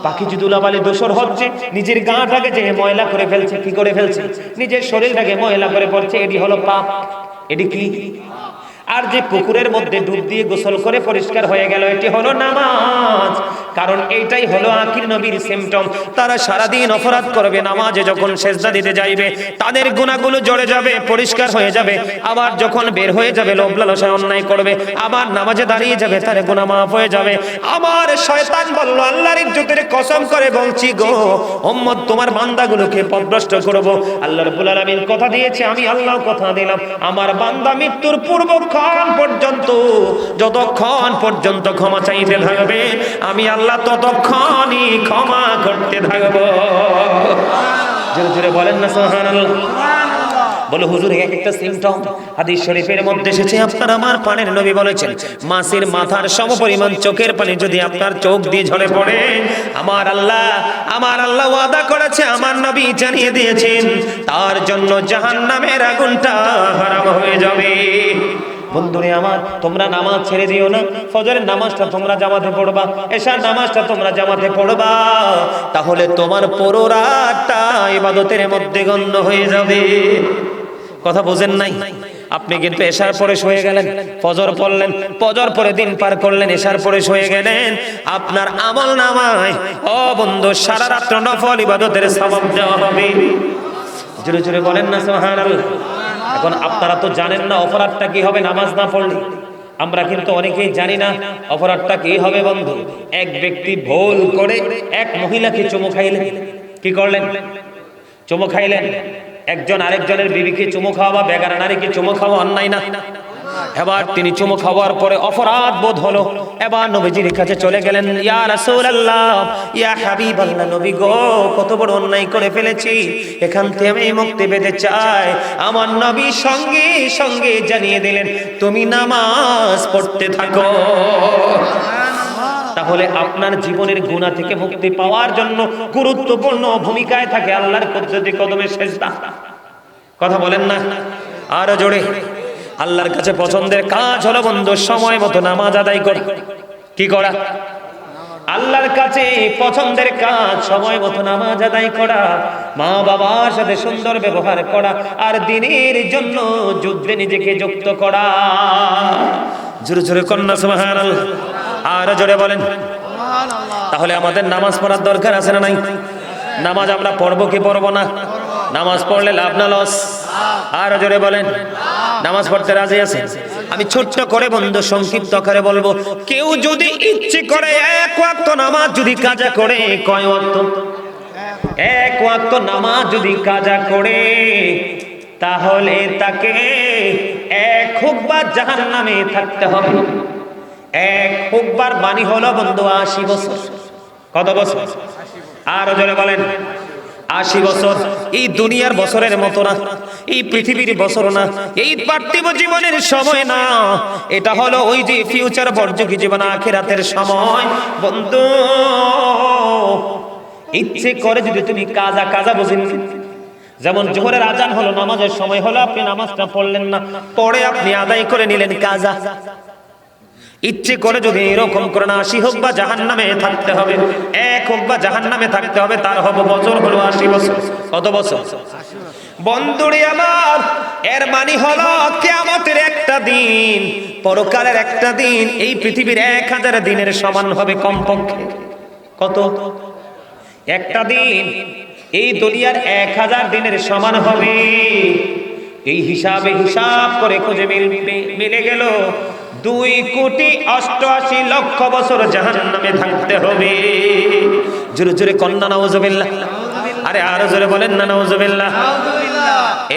পাখিজি দুলাবালি দোসর হচ্ছে, নিজের গাটাকে যে ময়লা করে ফেলছে। কি করে ফেলছে? নিজের শরীরটাকে ময়লা করে পড়ছে। এটি হলো পাপ। এটি কি? আর যে পুকুরের মধ্যে ডুব দিয়ে গোসল করে পরিষ্কার হয়ে গেল, এটি হলো নামাজ। কারণ এইটাই হলো আখির নবীর সিম্পটম। তারা সারাদিন অপরাধ করবে, নামাজে যখন সেজদা দিতে যাইবে তাদের গুনাহগুলো জড়ে যাবে, পরিষ্কার হয়ে যাবে। আবার যখন বের হয়ে যাবে, লোভ লালসায় অন্যায় করবে, আবার নামাজে দাঁড়িয়ে যাবে, তার গুনাহ মাফ হয়ে যাবে। আমার শয়তান বলল, আল্লাহর ইজ্জতের কসম করে বলছি গো উম্মত, তোমার বান্দাগুলোকে পথভ্রষ্ট করব। আল্লাহ রাব্বুল আলামিন কথা দিয়েছে, আমি আল্লাহ কথা দিলাম, আমার বান্দা মৃত্যুর পূর্বক্ষণ পর্যন্ত, যতক্ষণ পর্যন্ত ক্ষমা চাইতে থাকবে, আমি আল্লাহ ততক্ষণই ক্ষমা করতে থাকব। জোরে জোরে বলেন না সুবহানাল্লাহ। বলে হুজুর এক একটা সিম্পটম হাদিস শরীফের মধ্যে এসেছে। আপনার আমার পানের নবী বলেছেন, মাছের মাথার সমপরিমাণ চোখের পানি যদি আপনার চোখ দিয়ে ঝরে পড়ে, আমার আল্লাহ ওয়াদা করেছে, আমার নবী জানিয়ে দিয়েছেন, তার জন্য জাহান্নামের আগুনটা হারাম হয়ে যাবে। বন্ধুরে আমার, তোমরা নামাজ ছেড়ে দিও না। ফজরের নামাজটা তোমরা জামাতে পড়বা, এশার নামাজটা তোমরা জামাতে পড়বা, তাহলে তোমার পুরো রাতটা ইবাদতের মধ্যে গণ্য হয়ে যাবে। কথা বোঝেন নাই? আপনি কিন্তু এশার পরে শুয়ে গেলেন, ফজর পড়লেন, ফজর পরে দিন পার করলেন, এশার পরে শুয়ে গেলেন, আপনার আমল নামায় ও বন্ধু সারা রাত নফল ইবাদতের সওয়াব দেওয়া হবে। জোরে জোরে বলেন না সুবহানাল্লাহ। এখন আপনারা তো জানেন না অপরাধটা কি হবে নামাজ না পড়লে। আমরা কিন্তু অনেকেই জানি না অপরাধটা কি হবে বন্ধু। এক ব্যক্তি ভুল করে এক মহিলাকে চুমু খাইলেন। কি করলেন? চুমু খাইলেন। একজন আরেকজনের বিবিকে চুমু খাওয়া বা বেগানা নারীকে চুমু খাওয়া অন্যায় না? এবার তিনি চুমু খাওয়ার পরে অপরাধ বোধ হলো, এবার নবীজির কাছে চলে গেলেন, ইয়া রাসূলুল্লাহ, ইয়া হাবিবাল্লাহ, নবী গো, কত বড় অন্যায় করে ফেলেছি, এখান থেকে আমি মুক্তি পেতে চাই। আমার নবী সঙ্গে সঙ্গে জানিয়ে দিলেন, তুমি নামাজ পড়তে থাকো। তাহলে আপনার জীবনের গুনাহ থেকে মুক্তি পাওয়ার জন্য গুরুত্বপূর্ণ ভূমিকায় থাকে আল্লাহর কুদরতি কদমে সেজদা। কথা বলেন না আরো জোরে। আল্লাহর কাছে পছন্দের কাজ হলো বন্ধু সময় মতো নামাজ আদায় করা। কি করা? আল্লাহর কাছে পছন্দের কাজ সময় মতো নামাজ আদায় করা, মা বাবার সাথে সুন্দর ব্যবহার করা, আর দ্বীনের জন্য যুদ্ধে নিজেকে যুক্ত করা। জোরে জোরে কন্যা সুবহানাল্লাহ। আর জোরে বলেন সুবহানাল্লাহ। তাহলে আমাদের নামাজ পড়ার দরকার আছে না নাই? নামাজ আমরা পড়বো কি পড়বো না? নামাজ পড়লে লাভ না লস? আর জোরে বলেন নামাজ পড়তে রাজি আছে? আমি ছোট্ট করে বন্ধু সংক্ষিপ্ত আকারে বলবো, কেউ যদি ইচ্ছে করে এক ওয়াক্ত নামাজ যদি কাজা করে, কয় ওয়াক্ত? এক ওয়াক্ত নামাজ যদি কাজা করে, তাহলে তাকে এক হুকবার জাহান্নামে থাকতে হবে। এক হুকবার মানে হলো বন্ধু 80 বছর। কত বছর? আর জোরে বলেন 80 বছর। এই দুনিয়ার বছরের মতো না, এই পৃথিবীর বছর না, এই পার্থিব জীবনের সময় না, এটা হলো ওই যে ফিউচার বর্জকি জীবন, আখিরাতের সময়। বন্ধু ইচ্ছে করে যদি তুমি কাজা বুঝেন, যেমন জোহরের আজান হলো, নামাজের সময় হলো, আপনি নামাজটা পড়লেন না, পরে আপনি আদায় করে নিলেন কাজা। ইচ্ছে করে যদি এরকম করে না, 80 হোক বা জাহান্নামে থাকতে হবে, এক হোক বা জাহান্নামে থাকতে হবে, তার হবে বছর হলো 80 বছর। কত বছর? বন্ধুরে আমার, এর মানে হলো কিয়ামতের একটা দিন, পরকালের একটা দিন এই পৃথিবীর 1000 দিনের সমান হবে কমপক্ষে। কত? একটা দিন এই দুনিয়ার 1000 দিনের সমান হবে। এই হিসাব করে খুঁজে মিলে গেল 2,88,00,000 বছর জাহান্নামে থাকতে হবে। জোরে জোরে কন্যা নাউজুবিল্লাহ। আরে আরো জোরে বলেন না নাউজুবিল্লাহ।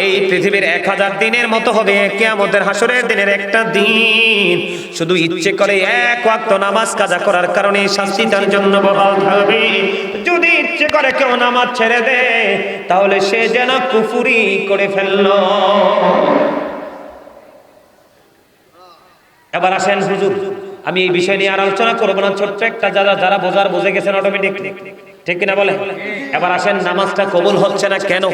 এই পৃথিবীর 1000 দিনের মতো হবে কিয়ামতের হাসরের দিনের একটা দিন। শুধু ইচ্ছে করে এক ওয়াক্ত নামাজ কাজা করার কারণে শাস্তিটার জন্য বহাল থাকবে। যদি ইচ্ছে করে কেউ নামাজ ছেড়ে দেয়, তাহলে সে যেন কুফরি করে ফেললো। এবার আসেন হুজুর, আমি এই বিষয় নিয়ে আর আলোচনা করবো না, ছোট্ট একটা যারা বোঝার বুঝে গেছেন অটোমেটিক, ঠিক কিনা বলে? এবার আসেন নামাজটা কবুল হচ্ছে না কেন?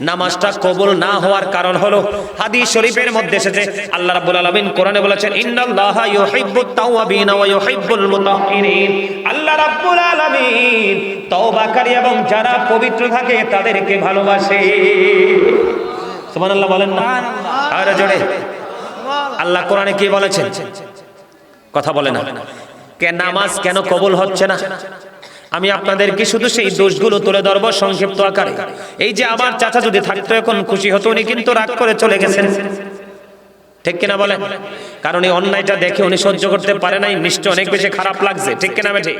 নামাজটা কবুল না হওয়ার কারণ হলো হাদিস শরীফের মধ্যে এসেছে আল্লাহ রাব্বুল আলামিন কোরআনে বলেছেন ইন্নাল্লাহা ইউহিব্বুত তাওয়াবিনা ওয়া ইউহিব্বুল মুতাহহিরিন। আল্লাহ রাব্বুল আলামিন তওবাকারী এবং যারা পবিত্র থাকে তাদেরকে ভালোবাসে। সুবহানাল্লাহ বলেন না আর জোরে। আল্লাহ কোরআনে কি বলেছেন? কথা বলে না। কেন নামাজ কেন কবুল হচ্ছে না? আমি আপনাদেরকে শুধু সেই দোষগুলো তুলে ধরবো সংক্ষিপ্ত আকারে। এই যে আমার চাচা যদি থাকতো এখন খুশি হতো, উনি কিন্তু রাগ করে চলে গেছেন, ঠিক কিনা বলেন? কারণ এই অন্যায়টা দেখে উনি সহ্য করতে পারে নাই, নিশ্চয় অনেক বেশি খারাপ লাগছে, ঠিক কিনা বেঠে?